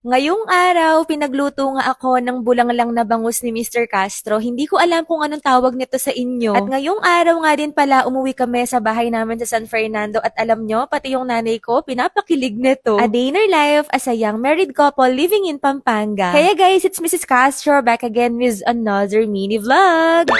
Ngayong araw, pinagluto nga ako ng bulanglang na bangus ni Mr. Castro. Hindi ko alam kung anong tawag nito sa inyo. At ngayong araw nga din pala, umuwi kami sa bahay namin sa San Fernando. At alam nyo, pati yung nanay ko, pinapakilig nito. A day in our life as a young married couple living in Pampanga. Kaya guys, it's Mrs. Castro back again with another mini vlog.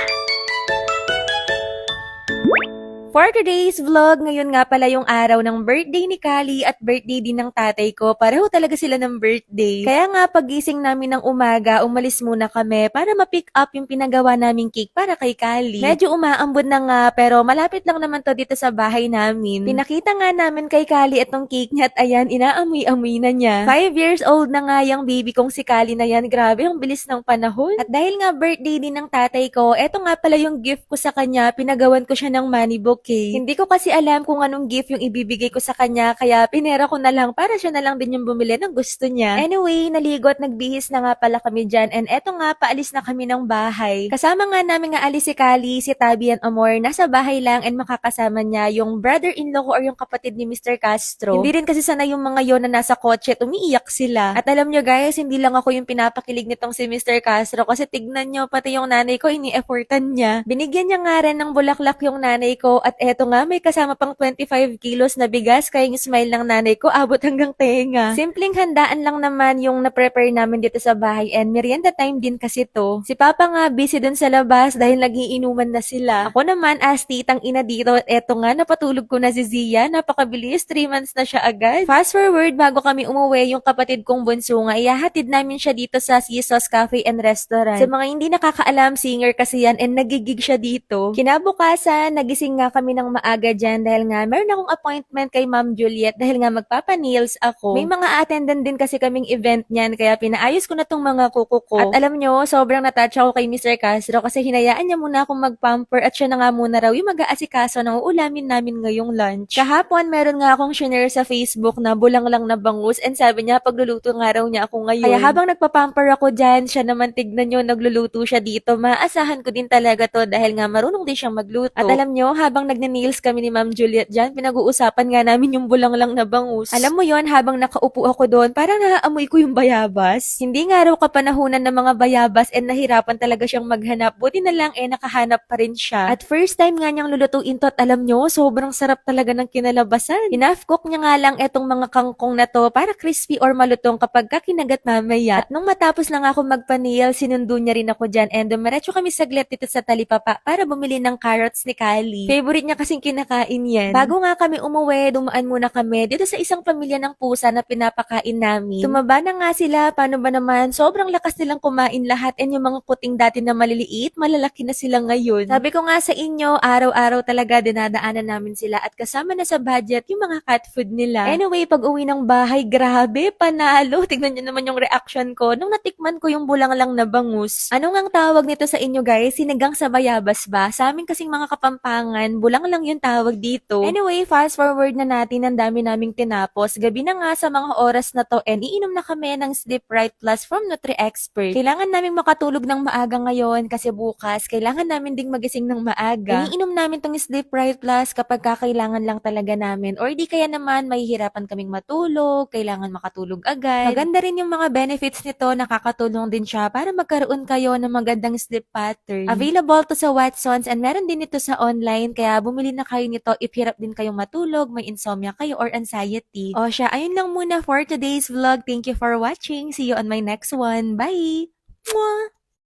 For today's vlog, ngayon nga pala yung araw ng birthday ni Kali at birthday din ng tatay ko. Pareho talaga sila ng birthday. Kaya nga pagising namin ng umaga, umalis muna kami para ma-pick up yung pinagawa naming cake para kay Kali. Medyo umaambon na nga pero malapit lang naman to dito sa bahay namin. Pinakita nga namin kay Kali itong cake niya at ayan, inaamoy-amoy na niya. 5 years old na nga yung baby kong si Kali na yan. Grabe, ang bilis ng panahon. At dahil nga birthday din ng tatay ko, eto nga pala yung gift ko sa kanya. Pinagawan ko siya ng money book. Okay. Hindi ko kasi alam kung anong gift yung ibibigay ko sa kanya, kaya pinera ko na lang para siya na lang din yung bumili ng gusto niya. Anyway, naligo at nagbihis na nga pala kami dyan, and eto nga, paalis na kami ng bahay. Kasama nga namin nga alis si Kali, si Tabby and Amor, nasa bahay lang, and makakasama niya yung brother-in-law ko or yung kapatid ni Mr. Castro. Hindi rin kasi sana yung mga yon na nasa kotse at umiiyak sila. At alam nyo guys, hindi lang ako yung pinapakilig nitong si Mr. Castro kasi tignan nyo, pati yung nanay ko, ini-effortan niya. Binigyan niya nga rin ng bulaklak yung nanay ko. At eto nga, may kasama pang 25 kilos na bigas, kaya yung smile ng nanay ko abot hanggang tenga. Simpleng handaan lang naman yung na-prepare namin dito sa bahay, and merienda time din kasi to. Si Papa nga busy dun sa labas dahil nagiinuman na sila. Ako naman as titang ina dito, at eto nga, napatulog ko na si Zia. Napakabilis, 3 months na siya agad. Fast forward, bago kami umuwi, yung kapatid kong bunso nga, ihahatid namin siya dito sa Sisos Cafe and Restaurant. Sa mga hindi nakakaalam, singer kasi yan, and nagigig siya dito. Kinabukasan, nagising nga kami ng maaga dyan dahil nga meron akong appointment kay Ma'am Juliet dahil nga magpapa-nails ako. May mga attendant din kasi kaming event niyan, kaya pinaayos ko na tong mga kuko ko. At alam nyo, sobrang natouch ako kay Mr. Castro kasi hinayaan niya muna akong mag-pamper at siya na nga muna raw yung mag-aasikaso ng uulamin namin ngayong lunch. Kahapon, meron nga akong share sa Facebook na bulang lang na bangus, and sabi niya pagluluto nga raw niya ako ngayon. Kaya habang nagpa-pamper ako dyan, siya naman tignan nyo, nagluluto siya dito. Maasahan ko din talaga to dahil nga marunong din siyang magluto. At alam nyo, habang nagne-nails kami ni Ma'am Juliet dyan, pinag-uusapan nga namin yung bulang lang na bangus. Alam mo yon, habang nakaupo ako doon, parang naaamoy ko yung bayabas. Hindi nga raw kapanahunan ng mga bayabas, and nahirapan talaga siyang maghanap. Buti na lang nakahanap pa rin siya. At first time nga niyang lulutuin to, at alam nyo, sobrang sarap talaga ng kinalabasan. Enough cook niya nga lang etong mga kangkong na to para crispy or malutong kapag kinagat mamaya. At nung matapos na nga ako magpa-nail, sinundo niya rin ako dyan, and dumiretso kami saglit dito sa Talipapa para bumili ng carrots ni Kali. Favorite niya kasing kinakain yan. Bago nga kami umuwi, dumaan muna kami dito sa isang pamilya ng pusa na pinapakain namin. Tumaba na nga sila, paano ba naman, sobrang lakas nilang kumain lahat, and yung mga kuting dati na maliliit, malalaki na sila ngayon. Sabi ko nga sa inyo, araw-araw talaga dinadaanan namin sila, at kasama na sa budget yung mga cat food nila. Anyway, pag uwi ng bahay, grabe, panalo. Tignan nyo naman yung reaction ko nung natikman ko yung bulang lang na bangus. Ano ngang tawag nito sa inyo guys? Sinigang sa bayabas ba? Sa amin kasing mga Kapampangan, bulang lang yung tawag dito. Anyway, fast forward na natin, ang dami naming tinapos. Gabi na nga sa mga oras na to, and iinom na kami ng Sleep Right Plus from Nutri-Expert. Kailangan naming makatulog ng maaga ngayon kasi bukas, kailangan namin ding magising ng maaga. Iniinom namin tong Sleep Right Plus kapag kakailangan lang talaga namin, or di kaya naman mahihirapan kaming matulog, kailangan makatulog agad. Maganda rin yung mga benefits nito, nakakatulong din siya para magkaroon kayo ng magandang sleep pattern. Available to sa Watsons, and meron din ito sa online, kaya bumili na kayo nito if hirap din kayong matulog, may insomnia kayo or anxiety. O siya, ayun lang muna for today's vlog. Thank you for watching. See you on my next one. Bye! Mwah!